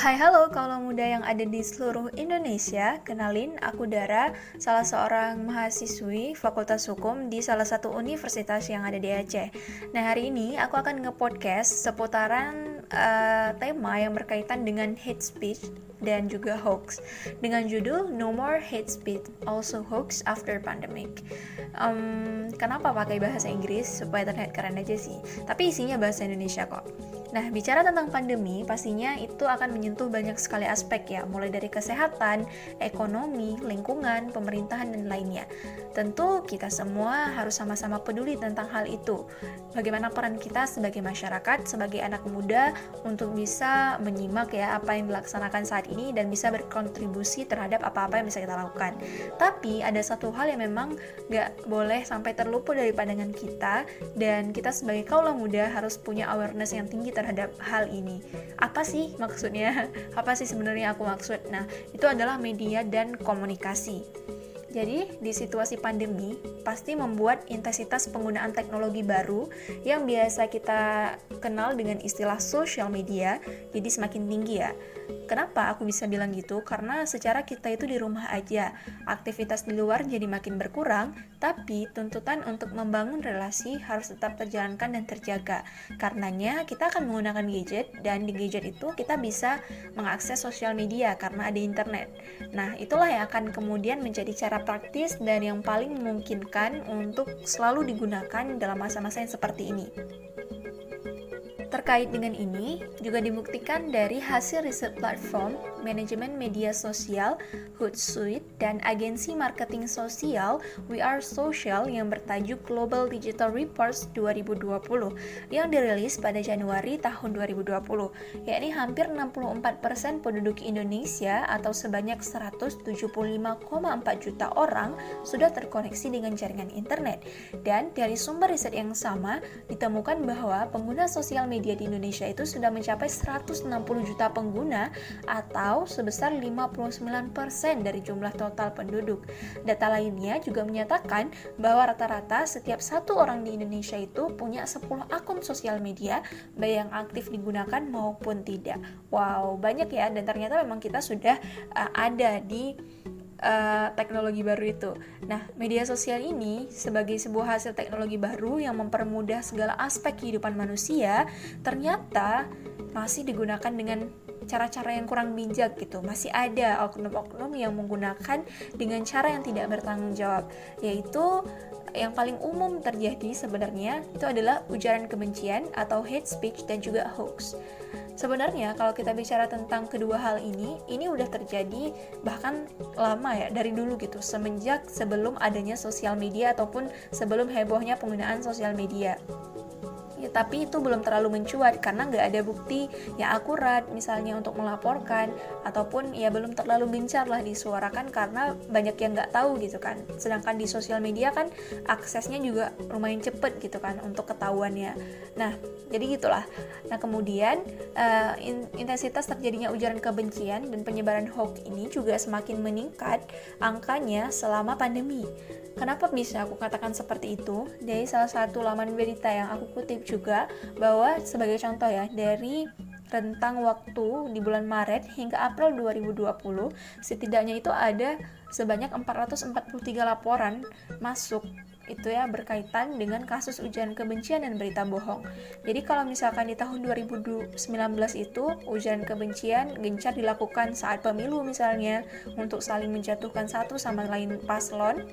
Hai halo kaula muda yang ada di seluruh Indonesia. Kenalin, aku Dara, salah seorang mahasiswi Fakultas Hukum di salah satu universitas yang ada di Aceh. Nah, hari ini aku akan nge-podcast seputaran tema yang berkaitan dengan hate speech dan juga hoax dengan judul No More Hate Speech, Also Hoax After Pandemic. Kenapa pakai bahasa Inggris? Supaya terlihat keren aja sih, tapi isinya bahasa Indonesia kok. Nah, bicara tentang pandemi, pastinya itu akan menyentuh banyak sekali aspek ya, mulai dari kesehatan, ekonomi, lingkungan, pemerintahan, dan lainnya. Tentu kita semua harus sama-sama peduli tentang hal itu. Bagaimana peran kita sebagai masyarakat, sebagai anak muda, untuk bisa menyimak ya apa yang dilaksanakan saat ini dan bisa berkontribusi terhadap apa-apa yang bisa kita lakukan. Tapi ada satu hal yang memang gak boleh sampai terluput dari pandangan kita, dan kita sebagai kaula muda harus punya awareness yang tinggi terhadap hal ini. Apa sih maksudnya? Apa sih sebenarnya aku maksud? Nah, itu adalah media dan komunikasi. Jadi, di situasi pandemi, pasti membuat intensitas penggunaan teknologi baru yang biasa kita kenal dengan istilah social media, jadi semakin tinggi ya. Kenapa aku bisa bilang gitu? Karena secara kita itu di rumah aja, aktivitas di luar jadi makin berkurang, tapi tuntutan untuk membangun relasi harus tetap terjalankan dan terjaga. Karenanya, kita akan menggunakan gadget, dan di gadget itu kita bisa mengakses sosial media karena ada internet. Nah, itulah yang akan kemudian menjadi cara praktis dan yang paling memungkinkan untuk selalu digunakan dalam masa-masa yang seperti ini. Terkait dengan ini, juga dibuktikan dari hasil riset platform manajemen media sosial Hootsuite dan agensi marketing sosial We Are Social yang bertajuk Global Digital Reports 2020 yang dirilis pada Januari tahun 2020, yakni hampir 64% penduduk Indonesia atau sebanyak 175,4 juta orang sudah terkoneksi dengan jaringan internet. Dan dari sumber riset yang sama, ditemukan bahwa pengguna sosial media di Indonesia itu sudah mencapai 160 juta pengguna atau sebesar 59% dari jumlah total penduduk. Data lainnya juga menyatakan bahwa rata-rata setiap satu orang di Indonesia itu punya 10 akun sosial media, baik yang aktif digunakan maupun tidak. Wow, banyak ya, dan ternyata memang kita sudah ada di teknologi baru itu. Nah, media sosial ini sebagai sebuah hasil teknologi baru yang mempermudah segala aspek kehidupan manusia, ternyata masih digunakan dengan cara-cara yang kurang bijak gitu. Masih ada oknum-oknum yang menggunakan dengan cara yang tidak bertanggung jawab, yaitu yang paling umum terjadi sebenarnya itu adalah ujaran kebencian atau hate speech dan juga hoax. Sebenarnya kalau kita bicara tentang kedua hal ini udah terjadi bahkan lama ya, dari dulu gitu, semenjak sebelum adanya sosial media ataupun sebelum hebohnya penggunaan sosial media. Ya, tapi itu belum terlalu mencuat karena nggak ada bukti yang akurat misalnya untuk melaporkan, ataupun ya belum terlalu gencar lah disuarakan karena banyak yang nggak tahu gitu kan. Sedangkan di sosial media kan aksesnya juga lumayan cepet gitu kan untuk ketahuannya. Nah, jadi gitulah. Nah, kemudian intensitas terjadinya ujaran kebencian dan penyebaran hoax ini juga semakin meningkat angkanya selama pandemi. Kenapa bisa aku katakan seperti itu? Dari salah satu laman berita yang aku kutip juga, bahwa sebagai contoh ya, dari rentang waktu di bulan Maret hingga April 2020, setidaknya itu ada sebanyak 443 laporan masuk itu ya berkaitan dengan kasus ujaran kebencian dan berita bohong. Jadi kalau misalkan di tahun 2019 itu ujaran kebencian gencar dilakukan saat pemilu misalnya untuk saling menjatuhkan satu sama lain paslon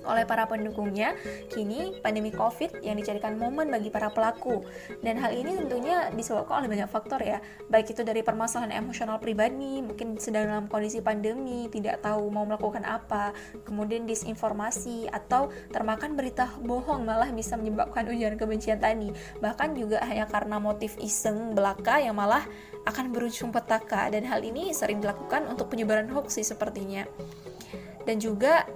oleh para pendukungnya, kini pandemi COVID yang dijadikan momen bagi para pelaku. Dan hal ini tentunya disebabkan oleh banyak faktor ya, baik itu dari permasalahan emosional pribadi, mungkin sedang dalam kondisi pandemi, tidak tahu mau melakukan apa, kemudian disinformasi, atau termakan berita bohong malah bisa menyebabkan ujaran kebencian tadi. Bahkan juga hanya karena motif iseng belaka yang malah akan berujung petaka, dan hal ini sering dilakukan untuk penyebaran hoax sih sepertinya. Dan juga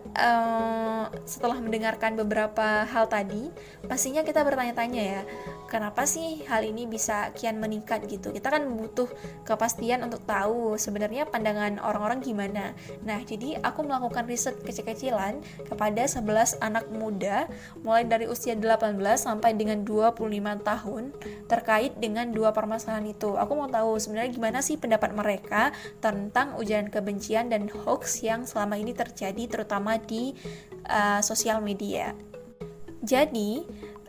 setelah mendengarkan beberapa hal tadi, pastinya kita bertanya-tanya ya, kenapa sih hal ini bisa kian meningkat gitu. Kita kan butuh kepastian untuk tahu sebenarnya pandangan orang-orang gimana. Nah, jadi aku melakukan riset kecil-kecilan kepada 11 anak muda mulai dari usia 18 sampai dengan 25 tahun terkait dengan dua permasalahan itu. Aku mau tahu sebenarnya gimana sih pendapat mereka tentang ujaran kebencian dan hoax yang selama ini terjadi terutama di sosial media. Jadi,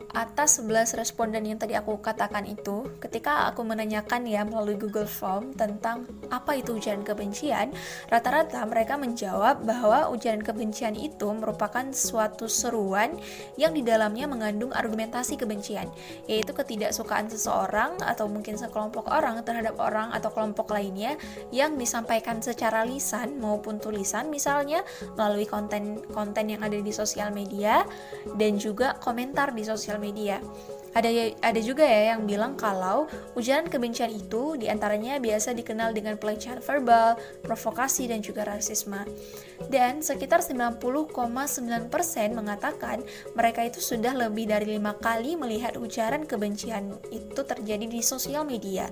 atas 11 responden yang tadi aku katakan itu, ketika aku menanyakan ya melalui Google Form tentang apa itu ujaran kebencian, rata-rata mereka menjawab bahwa ujaran kebencian itu merupakan suatu seruan yang di dalamnya mengandung argumentasi kebencian, yaitu ketidaksukaan seseorang atau mungkin sekelompok orang terhadap orang atau kelompok lainnya yang disampaikan secara lisan maupun tulisan, misalnya melalui konten yang ada di sosial media dan juga komentar di sosial media. Ada juga ya yang bilang kalau ujaran kebencian itu diantaranya biasa dikenal dengan pelecehan verbal, provokasi, dan juga rasisme. Dan sekitar 90,9% mengatakan mereka itu sudah lebih dari 5 kali melihat ujaran kebencian itu terjadi di sosial media.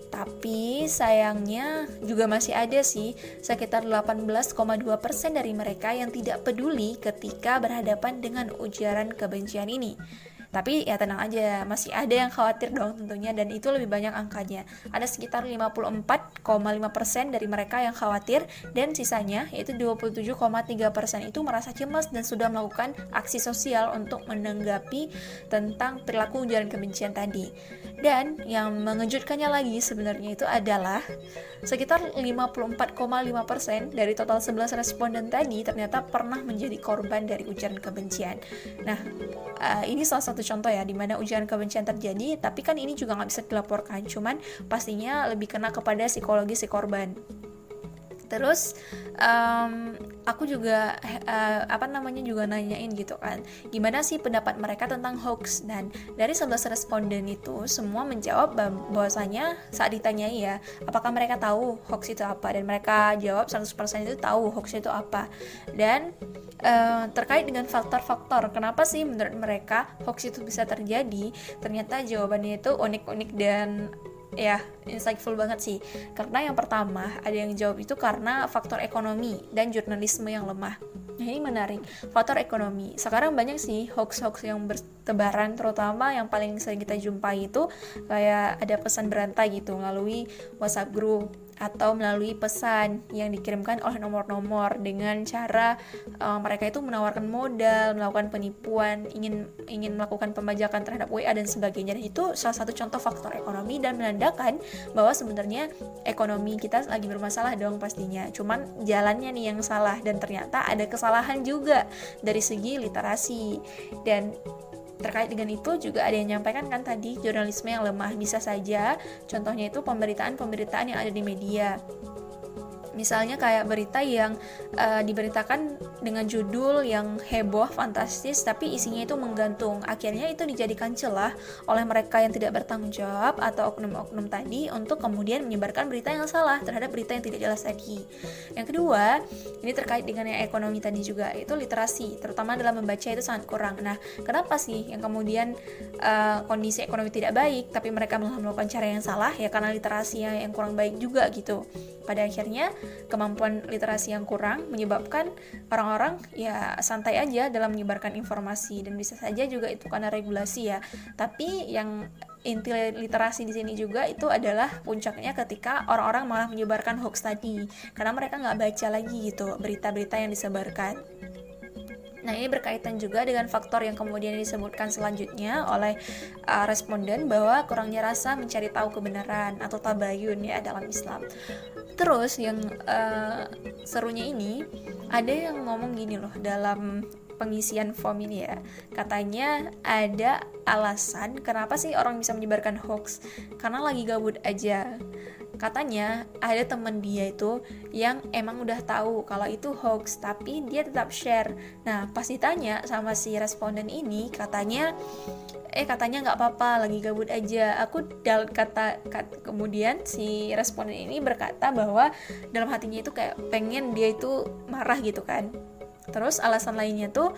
Tapi sayangnya juga masih ada sih sekitar 18,2% dari mereka yang tidak peduli ketika berhadapan dengan ujaran kebencian ini. Tapi ya tenang aja, masih ada yang khawatir dong tentunya, dan itu lebih banyak angkanya. Ada sekitar 54,5% dari mereka yang khawatir, dan sisanya yaitu 27,3% itu merasa cemas dan sudah melakukan aksi sosial untuk menanggapi tentang perilaku ujaran kebencian tadi. Dan yang mengejutkannya lagi sebenarnya itu adalah sekitar 54,5% dari total 11 responden tadi ternyata pernah menjadi korban dari ujaran kebencian. Nah, ini salah satu contoh ya dimana ujaran kebencian terjadi, tapi kan ini juga nggak bisa dilaporkan, cuman pastinya lebih kena kepada psikologi si korban. Terus aku juga juga nanyain gitu kan, gimana sih pendapat mereka tentang hoax. Dan dari 11 responden itu semua menjawab bahwasanya saat ditanyai ya, apakah mereka tahu hoax itu apa, dan mereka jawab 100% itu tahu hoax itu apa. Dan terkait dengan faktor-faktor kenapa sih menurut mereka hoax itu bisa terjadi, ternyata jawabannya itu unik-unik dan ya insightful banget sih. Karena yang pertama ada yang jawab itu karena faktor ekonomi dan jurnalisme yang lemah. Nah, ini menarik, faktor ekonomi. Sekarang banyak sih hoax-hoax yang bertebaran, terutama yang paling sering kita jumpai itu kayak ada pesan berantai gitu melalui WhatsApp group atau melalui pesan yang dikirimkan oleh nomor-nomor dengan cara mereka itu menawarkan modal, melakukan penipuan, ingin melakukan pembajakan terhadap WA dan sebagainya. Dan itu salah satu contoh faktor ekonomi dan menandakan bahwa sebenarnya ekonomi kita lagi bermasalah dong pastinya. Cuman jalannya nih yang salah, dan ternyata ada kesalahan juga dari segi literasi. Dan terkait dengan itu juga ada yang menyampaikan kan tadi jurnalisme yang lemah. Bisa saja contohnya itu pemberitaan yang ada di media. Misalnya kayak berita yang diberitakan dengan judul yang heboh, fantastis, tapi isinya itu menggantung. Akhirnya itu dijadikan celah oleh mereka yang tidak bertanggung jawab atau oknum-oknum tadi untuk kemudian menyebarkan berita yang salah terhadap berita yang tidak jelas tadi. Yang kedua, ini terkait dengan yang ekonomi tadi juga, itu literasi, terutama dalam membaca itu sangat kurang. Nah, kenapa sih yang kemudian kondisi ekonomi tidak baik, tapi mereka melakukan cara yang salah? Ya karena literasinya yang kurang baik juga gitu. Pada akhirnya kemampuan literasi yang kurang menyebabkan orang-orang ya santai aja dalam menyebarkan informasi, dan bisa saja juga itu karena regulasi ya. Tapi yang inti literasi di sini juga itu adalah puncaknya ketika orang-orang malah menyebarkan hoax tadi, karena mereka nggak baca lagi gitu berita-berita yang disebarkan. Nah, ini berkaitan juga dengan faktor yang kemudian disebutkan selanjutnya oleh responden, bahwa kurangnya rasa mencari tahu kebenaran atau tabayun ya dalam Islam. Terus yang serunya ini, ada yang ngomong gini loh dalam pengisian form ini ya, katanya ada alasan kenapa sih orang bisa menyebarkan hoax, karena lagi gabut aja. Katanya ada teman dia itu yang emang udah tahu kalau itu hoax, tapi dia tetap share. Nah, pas ditanya sama si responden ini, katanya katanya nggak apa-apa, lagi gabut aja. Kemudian si responden ini berkata bahwa dalam hatinya itu kayak pengen dia itu marah gitu kan. Terus alasan lainnya tuh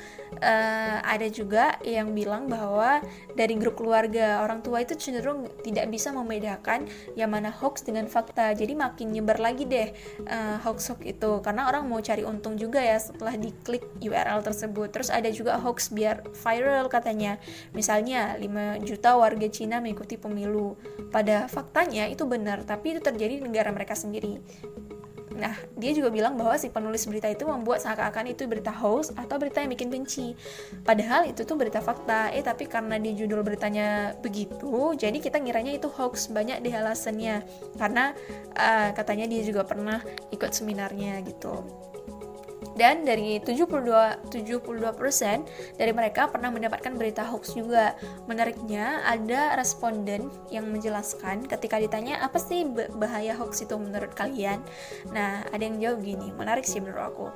ada juga yang bilang bahwa dari grup keluarga, orang tua itu cenderung tidak bisa membedakan yang mana hoax dengan fakta. Jadi makin nyebar lagi deh hoax-hoax itu, karena orang mau cari untung juga ya setelah diklik URL tersebut. Terus ada juga hoax biar viral katanya. Misalnya 5 juta warga Cina mengikuti pemilu. Pada faktanya itu benar, tapi itu terjadi di negara mereka sendiri. Nah, dia juga bilang bahwa si penulis berita itu membuat seakan-akan itu berita hoax atau berita yang bikin benci. Padahal itu tuh berita fakta. Tapi karena di judul beritanya begitu, jadi kita ngiranya itu hoax. Banyak deh alasannya. Karena katanya dia juga pernah ikut seminarnya gitu. Dan dari 72% dari mereka pernah mendapatkan berita hoax juga. Menariknya, ada responden yang menjelaskan ketika ditanya apa sih bahaya hoax itu menurut kalian. Nah, ada yang jawab gini, menarik sih menurut aku.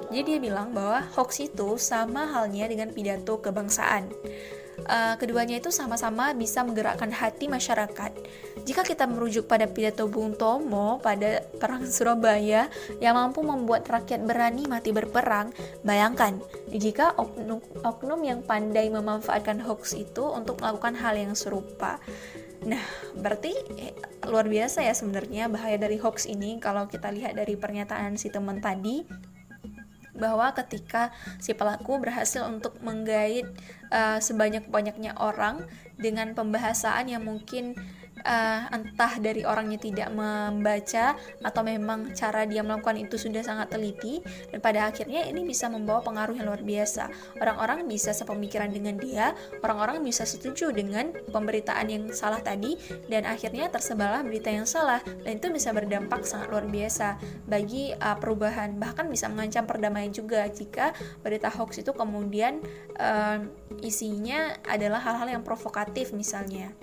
Jadi dia bilang bahwa hoax itu sama halnya dengan pidato kebangsaan. Keduanya itu sama-sama bisa menggerakkan hati masyarakat. Jika kita merujuk pada pidato Bung Tomo pada Perang Surabaya yang mampu membuat rakyat berani mati berperang, bayangkan jika oknum yang pandai memanfaatkan hoax itu untuk melakukan hal yang serupa. Nah, berarti luar biasa ya sebenarnya bahaya dari hoax ini kalau kita lihat dari pernyataan si teman tadi, bahwa ketika si pelaku berhasil untuk menggait sebanyak-banyaknya orang dengan pembahasan yang mungkin entah dari orangnya tidak membaca atau memang cara dia melakukan itu sudah sangat teliti, dan pada akhirnya ini bisa membawa pengaruh yang luar biasa. Orang-orang bisa sepemikiran dengan dia, orang-orang bisa setuju dengan pemberitaan yang salah tadi, dan akhirnya tersebarlah berita yang salah, dan itu bisa berdampak sangat luar biasa bagi perubahan, bahkan bisa mengancam perdamaian juga jika berita hoax itu kemudian isinya adalah hal-hal yang provokatif misalnya.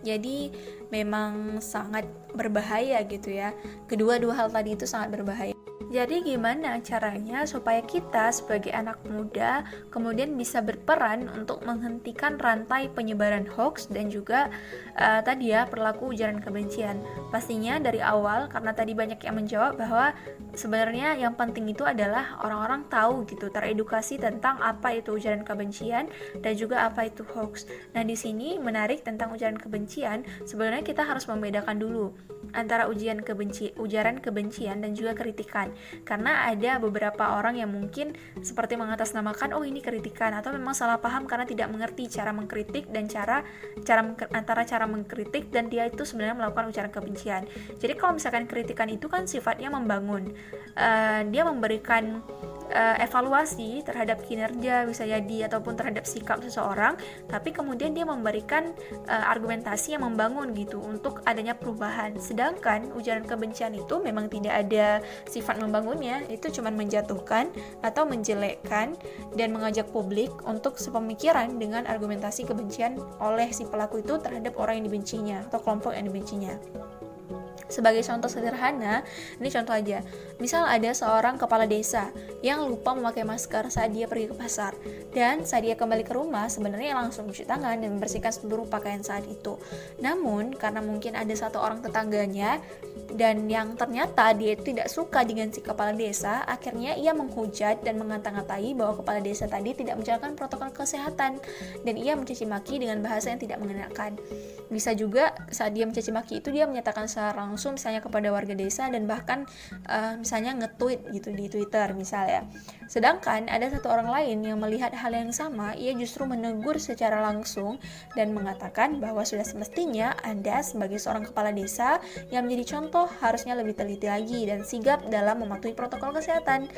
Jadi memang sangat berbahaya gitu ya. Kedua-dua hal tadi itu sangat berbahaya. Jadi gimana caranya supaya kita sebagai anak muda kemudian bisa berperan untuk menghentikan rantai penyebaran hoax dan juga tadi ya perilaku ujaran kebencian. Pastinya dari awal, karena tadi banyak yang menjawab bahwa sebenarnya yang penting itu adalah orang-orang tahu gitu, teredukasi tentang apa itu ujaran kebencian dan juga apa itu hoax. Nah, di sini menarik tentang ujaran kebencian, sebenarnya kita harus membedakan dulu antara ujaran kebencian dan juga kritikan. Karena ada beberapa orang yang mungkin seperti mengatasnamakan ini kritikan, atau memang salah paham karena tidak mengerti cara mengkritik dan antara cara mengkritik dan dia itu sebenarnya melakukan ujaran kebencian. Jadi kalau misalkan kritikan itu kan sifatnya membangun, dia memberikan evaluasi terhadap kinerja bisa jadi ataupun terhadap sikap seseorang, tapi kemudian dia memberikan argumentasi yang membangun gitu untuk adanya perubahan. Sedangkan ujaran kebencian itu memang tidak ada sifat membangunnya, itu cuma menjatuhkan atau menjelekkan dan mengajak publik untuk sepemikiran dengan argumentasi kebencian oleh si pelaku itu terhadap orang yang dibencinya atau kelompok yang dibencinya. Sebagai contoh sederhana, ini contoh aja. Misal ada seorang kepala desa yang lupa memakai masker saat dia pergi ke pasar, dan saat dia kembali ke rumah sebenarnya langsung cuci tangan dan membersihkan seluruh pakaian saat itu. Namun karena mungkin ada satu orang tetangganya dan yang ternyata dia tidak suka dengan si kepala desa, akhirnya ia menghujat dan mengata-ngatai bahwa kepala desa tadi tidak menjalankan protokol kesehatan, dan ia mencaci maki dengan bahasa yang tidak mengenakan. Bisa juga saat dia mencaci maki itu dia menyatakan secara langsung misalnya kepada warga desa, dan bahkan misalnya nge-tweet gitu di Twitter misalnya. Sedangkan ada satu orang lain yang melihat hal yang sama, ia justru menegur secara langsung dan mengatakan bahwa sudah semestinya Anda sebagai seorang kepala desa yang menjadi contoh harusnya lebih teliti lagi dan sigap dalam mematuhi protokol kesehatan.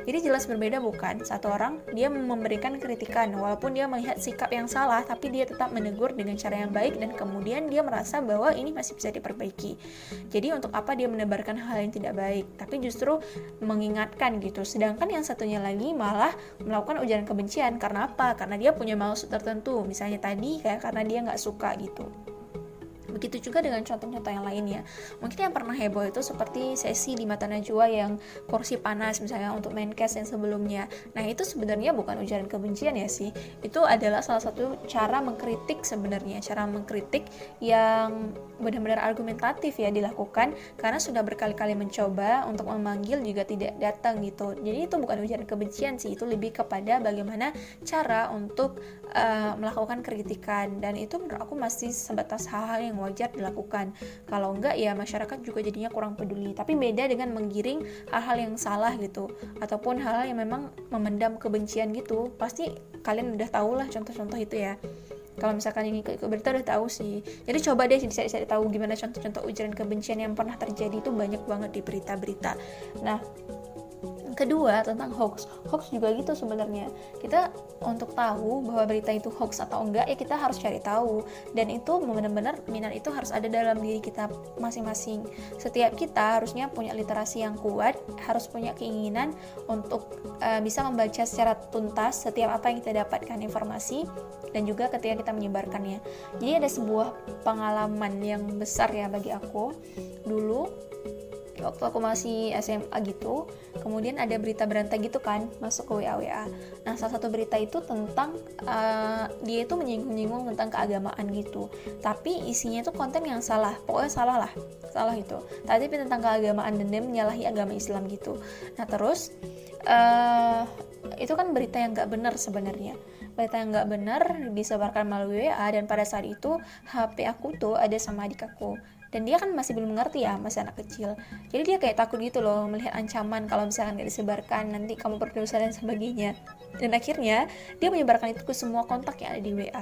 Jadi jelas berbeda bukan? Satu orang dia memberikan kritikan walaupun dia melihat sikap yang salah, tapi dia tetap menegur dengan cara yang baik dan kemudian dia merasa bahwa ini masih bisa diperbaiki. Jadi untuk apa dia menebarkan hal yang tidak baik, tapi justru mengingatkan gitu. Sedangkan yang satunya lagi malah melakukan ujaran kebencian. Karena apa? Karena dia punya maksud tertentu. Misalnya tadi kayak karena dia nggak suka gitu. Begitu juga dengan contoh-contoh yang lainnya. Mungkin yang pernah heboh itu seperti sesi di Mata Najwa yang kursi panas misalnya untuk Menkes yang sebelumnya. Nah itu sebenarnya bukan ujaran kebencian ya sih. Itu adalah salah satu cara mengkritik sebenarnya. Cara mengkritik yang benar-benar argumentatif ya dilakukan karena sudah berkali-kali mencoba untuk memanggil juga tidak datang gitu. Jadi itu bukan ujaran kebencian sih. Itu lebih kepada bagaimana cara untuk melakukan kritikan, dan itu menurut aku masih sebatas hal-hal yang wajar dilakukan. Kalau enggak ya masyarakat juga jadinya kurang peduli. Tapi beda dengan menggiring hal-hal yang salah gitu, ataupun hal-hal yang memang memendam kebencian gitu. Pasti kalian udah tahu lah contoh-contoh itu ya. Kalau misalkan ini ke berita udah tahu sih. Jadi coba deh dicari-cari tahu gimana contoh-contoh ujaran kebencian yang pernah terjadi, itu banyak banget di berita-berita. Nah, kedua tentang hoax juga gitu sebenarnya. Kita untuk tahu bahwa berita itu hoax atau enggak ya kita harus cari tahu, dan itu benar-benar minat itu harus ada dalam diri kita masing-masing. Setiap kita harusnya punya literasi yang kuat, harus punya keinginan untuk bisa membaca secara tuntas setiap apa yang kita dapatkan informasi, dan juga ketika kita menyebarkannya. Jadi ada sebuah pengalaman yang besar ya bagi aku dulu waktu aku masih SMA gitu. Kemudian ada berita berantai gitu kan masuk ke WA. Nah salah satu berita itu tentang dia itu menyinggung tentang keagamaan gitu, tapi isinya itu konten yang salah, pokoknya salah itu. Tapi tentang keagamaan dan dia menyalahi agama Islam gitu. Nah terus itu kan berita yang nggak benar sebenarnya. Berita yang nggak benar disebarkan melalui WA, dan pada saat itu HP aku tuh ada sama adik aku, dan dia kan masih belum mengerti ya, masih anak kecil. Jadi dia kayak takut gitu loh melihat ancaman kalau misalkan gak disebarkan nanti kamu berdosa dan sebagainya. Dan akhirnya dia menyebarkan itu ke semua kontak yang ada di WA.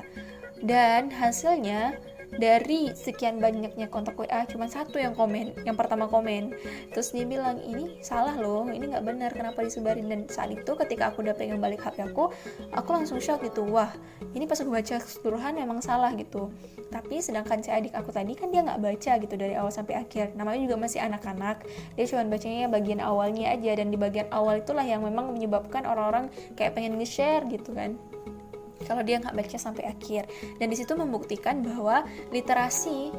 Dan hasilnya dari sekian banyaknya kontak WA cuma satu yang komen, yang pertama komen. Terus dia bilang ini salah loh, ini nggak benar, kenapa disebarin. Dan saat itu ketika aku udah pegang balik HP aku langsung shock gitu. Wah ini pas aku baca keseluruhan memang salah gitu. Tapi sedangkan si adik aku tadi kan dia nggak baca gitu dari awal sampai akhir, namanya juga masih anak-anak, dia cuma bacanya bagian awalnya aja. Dan di bagian awal itulah yang memang menyebabkan orang-orang kayak pengen nge-share gitu kan, kalau dia nggak baca sampai akhir. Dan di situ membuktikan bahwa literasi,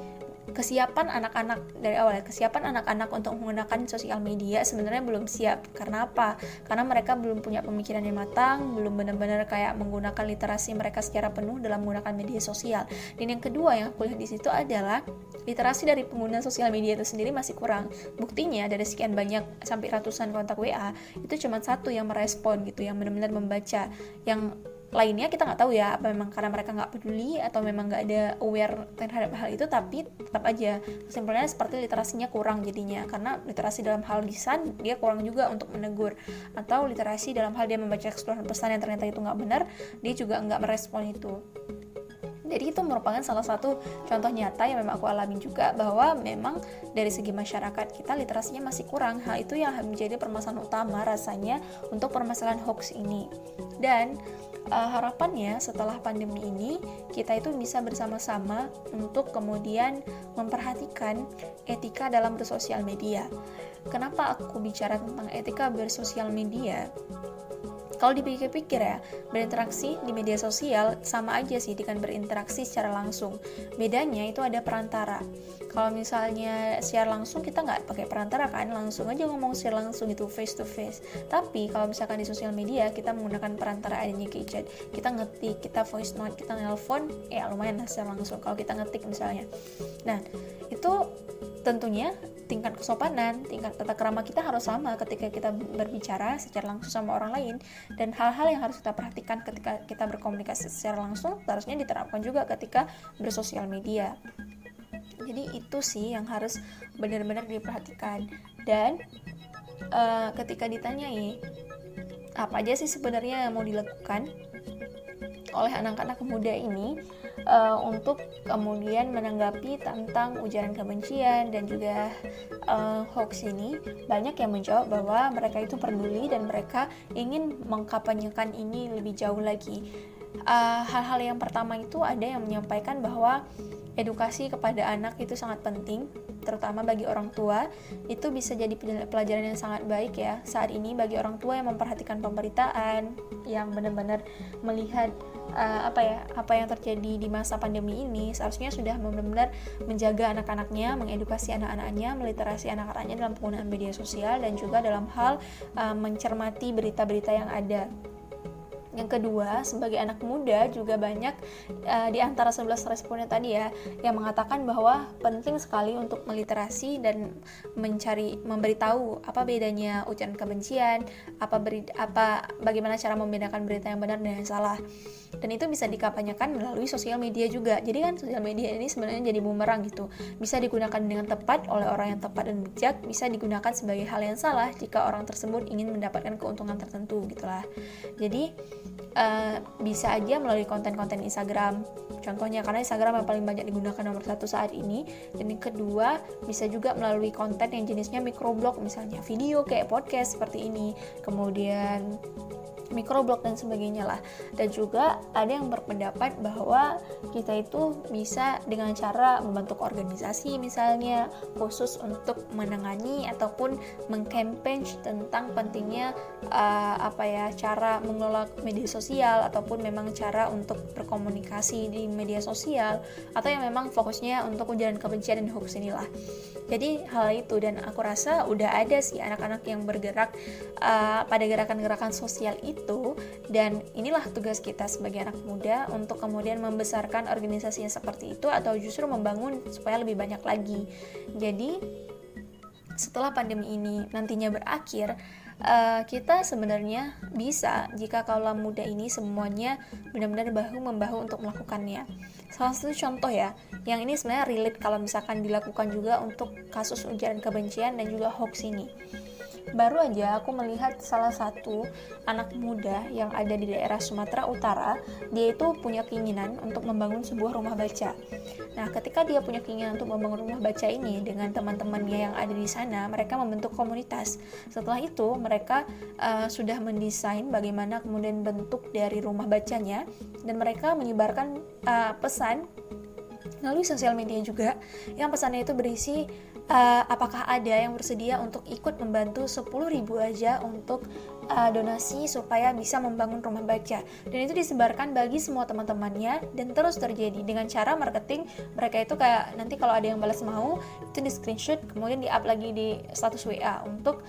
kesiapan anak-anak dari awal, kesiapan anak-anak untuk menggunakan sosial media sebenarnya belum siap. Karena apa? Karena mereka belum punya pemikiran yang matang, belum benar-benar kayak menggunakan literasi mereka secara penuh dalam menggunakan media sosial. Dan yang kedua yang aku lihat di situ adalah literasi dari pengguna sosial media itu sendiri masih kurang. Buktinya dari sekian banyak sampai ratusan kontak WA itu cuma satu yang merespon gitu, yang benar-benar membaca. Yang lainnya kita nggak tahu ya, apa memang karena mereka nggak peduli atau memang nggak ada aware terhadap hal itu. Tapi tetap aja kesimpulannya seperti literasinya kurang jadinya, karena literasi dalam hal lisan dia kurang juga untuk menegur, atau literasi dalam hal dia membaca keseluruhan pesan yang ternyata itu nggak benar, dia juga nggak merespon itu. Jadi itu merupakan salah satu contoh nyata yang memang aku alami juga, bahwa memang dari segi masyarakat kita literasinya masih kurang. Hal itu yang menjadi permasalahan utama rasanya untuk permasalahan hoax ini. Dan harapannya setelah pandemi ini kita itu bisa bersama-sama untuk kemudian memperhatikan etika dalam bersosial media. Kenapa aku bicara tentang etika bersosial media? Kalau dipikir-pikir ya, berinteraksi di media sosial sama aja sih dengan berinteraksi secara langsung. Bedanya itu ada perantara. Kalau misalnya secara langsung kita nggak pakai perantara kan, langsung aja ngomong secara langsung gitu, face to face. Tapi kalau misalkan di sosial media kita menggunakan perantara, adanya gadget, kita ngetik, kita voice note, kita nelpon, ya lumayan lah secara langsung kalau kita ngetik misalnya. Nah, itu tentunya tingkat kesopanan, tingkat tata krama kita harus sama ketika kita berbicara secara langsung sama orang lain. Dan hal-hal yang harus kita perhatikan ketika kita berkomunikasi secara langsung harusnya diterapkan juga ketika bersosial media. Jadi itu sih yang harus benar-benar diperhatikan. Dan ketika ditanyai apa aja sih sebenarnya yang mau dilakukan oleh anak-anak muda ini untuk kemudian menanggapi tentang ujaran kebencian dan juga hoax ini, banyak yang menjawab bahwa mereka itu peduli dan mereka ingin mengkampanyekan ini lebih jauh lagi. Hal-hal yang pertama itu ada yang menyampaikan bahwa edukasi kepada anak itu sangat penting, terutama bagi orang tua. Itu bisa jadi pelajaran yang sangat baik ya saat ini bagi orang tua yang memperhatikan pemberitaan, yang benar-benar melihat apa yang terjadi di masa pandemi ini, seharusnya sudah benar-benar menjaga anak-anaknya, mengedukasi anak-anaknya, meliterasi anak-anaknya dalam penggunaan media sosial dan juga dalam hal mencermati berita-berita yang ada. Yang kedua, sebagai anak muda juga banyak di antara 11 responnya tadi ya yang mengatakan bahwa penting sekali untuk meliterasi dan memberitahu apa bedanya ujaran kebencian, bagaimana cara membedakan berita yang benar dan yang salah. Dan itu bisa dikampanyekan melalui sosial media juga. Jadi kan sosial media ini sebenarnya jadi bumerang gitu. Bisa digunakan dengan tepat oleh orang yang tepat dan bijak, bisa digunakan sebagai hal yang salah jika orang tersebut ingin mendapatkan keuntungan tertentu gitulah. Jadi bisa aja melalui konten-konten Instagram contohnya, karena Instagram yang paling banyak digunakan nomor satu saat ini. Dan yang kedua, bisa juga melalui konten yang jenisnya microblog, misalnya video kayak podcast seperti ini, kemudian microblog dan sebagainya lah. Dan juga ada yang berpendapat bahwa kita itu bisa dengan cara membentuk organisasi misalnya khusus untuk menangani ataupun mengkampanye tentang pentingnya cara mengelola media sosial, ataupun memang cara untuk berkomunikasi di media sosial, atau yang memang fokusnya untuk ujaran kebencian dan hoax inilah. Jadi hal itu, dan aku rasa udah ada sih anak-anak yang bergerak pada gerakan-gerakan sosial itu, dan inilah tugas kita sebagai anak muda untuk kemudian membesarkan organisasi yang seperti itu atau justru membangun supaya lebih banyak lagi. Jadi setelah pandemi ini nantinya berakhir, kita sebenarnya bisa, jika kaula muda ini semuanya benar-benar bahu-membahu untuk melakukannya. Salah satu contoh ya, yang ini sebenarnya relate kalau misalkan dilakukan juga untuk kasus ujaran kebencian dan juga hoax ini. Baru aja aku melihat salah satu anak muda yang ada di daerah Sumatera Utara, dia itu punya keinginan untuk membangun sebuah rumah baca. Nah, ketika dia punya keinginan untuk membangun rumah baca ini dengan teman-temannya yang ada di sana, mereka membentuk komunitas. Setelah itu, mereka sudah mendesain bagaimana kemudian bentuk dari rumah bacanya, dan mereka menyebarkan pesan melalui sosial media juga, yang pesannya itu berisi apakah ada yang bersedia untuk ikut membantu 10.000 aja untuk donasi supaya bisa membangun rumah baca. Dan itu disebarkan bagi semua teman-temannya, dan terus terjadi dengan cara marketing mereka itu kayak nanti kalau ada yang balas mau itu di screenshot kemudian di up lagi di status WA untuk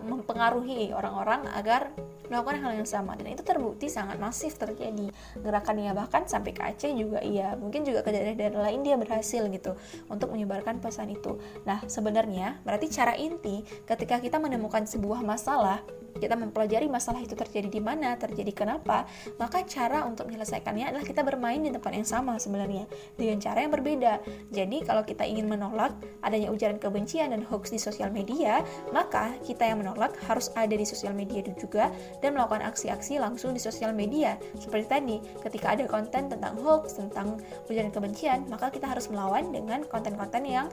mempengaruhi orang-orang agar melakukan hal yang sama. Dan itu terbukti sangat masif terjadi gerakannya, bahkan sampai ke Aceh juga iya, mungkin juga ke daerah-daerah lain dia berhasil gitu untuk menyebarkan pesan itu. Nah, sebenarnya berarti cara inti ketika kita menemukan sebuah masalah, kita mempelajari masalah itu terjadi di mana, terjadi kenapa, maka cara untuk menyelesaikannya adalah kita bermain di tempat yang sama sebenarnya, dengan cara yang berbeda. Jadi kalau kita ingin menolak adanya ujaran kebencian dan hoax di sosial media, maka kita yang menolak harus ada di sosial media juga dan melakukan aksi-aksi langsung di sosial media. Seperti tadi, ketika ada konten tentang hoax, tentang ujaran kebencian, maka kita harus melawan dengan konten-konten yang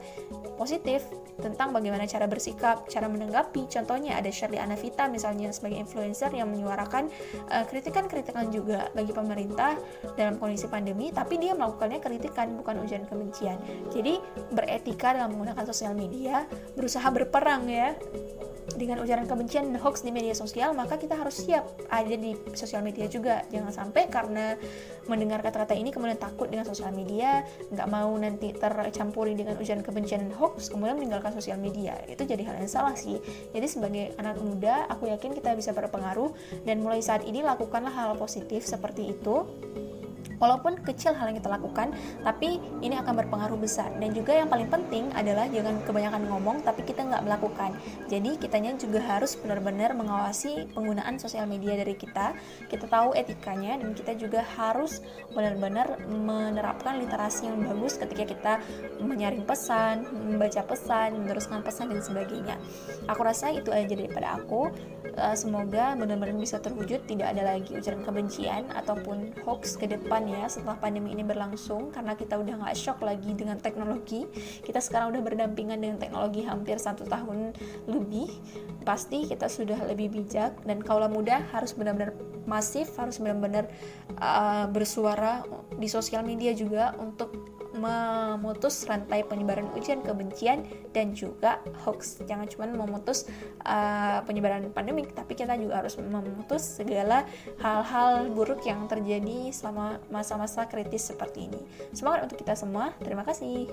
positif tentang bagaimana cara bersikap, cara menanggapi. Contohnya ada Shirley Anavita misalnya sebagai influencer yang menyuarakan kritikan-kritikan juga bagi pemerintah dalam kondisi pandemi, tapi dia melakukannya kritikan, bukan ujaran kebencian. Jadi beretika dalam menggunakan sosial media, berusaha berperang ya dengan ujaran kebencian dan hoax di media sosial, maka kita harus siap ada di sosial media juga. Jangan sampai karena mendengar kata-kata ini kemudian takut dengan sosial media, nggak mau nanti tercampuri dengan ujaran kebencian dan hoax, kemudian meninggalkan sosial media. Itu jadi hal yang salah sih. Jadi sebagai anak muda, aku yakin kita bisa berpengaruh, dan mulai saat ini lakukanlah hal positif seperti itu. Walaupun kecil hal yang kita lakukan, tapi ini akan berpengaruh besar. Dan juga yang paling penting adalah jangan kebanyakan ngomong, tapi kita nggak melakukan. Jadi kitanya juga harus benar-benar mengawasi penggunaan sosial media dari kita. Kita tahu etikanya, dan kita juga harus benar-benar menerapkan literasi yang bagus ketika kita menyaring pesan, membaca pesan, meneruskan pesan, dan sebagainya. Aku rasa itu aja daripada aku. Semoga benar-benar bisa terwujud, tidak ada lagi ujaran kebencian ataupun hoax ke depan ya setelah pandemi ini berlangsung, karena kita udah gak shock lagi dengan teknologi. Kita sekarang udah berdampingan dengan teknologi hampir 1 tahun lebih. Pasti kita sudah lebih bijak, dan kaula muda harus benar-benar masif, harus benar-benar bersuara di sosial media juga untuk memutus rantai penyebaran ujaran kebencian dan juga hoax. Jangan cuma memutus penyebaran pandemik, tapi kita juga harus memutus segala hal-hal buruk yang terjadi selama masa-masa kritis seperti ini. Semangat untuk kita semua. Terima kasih.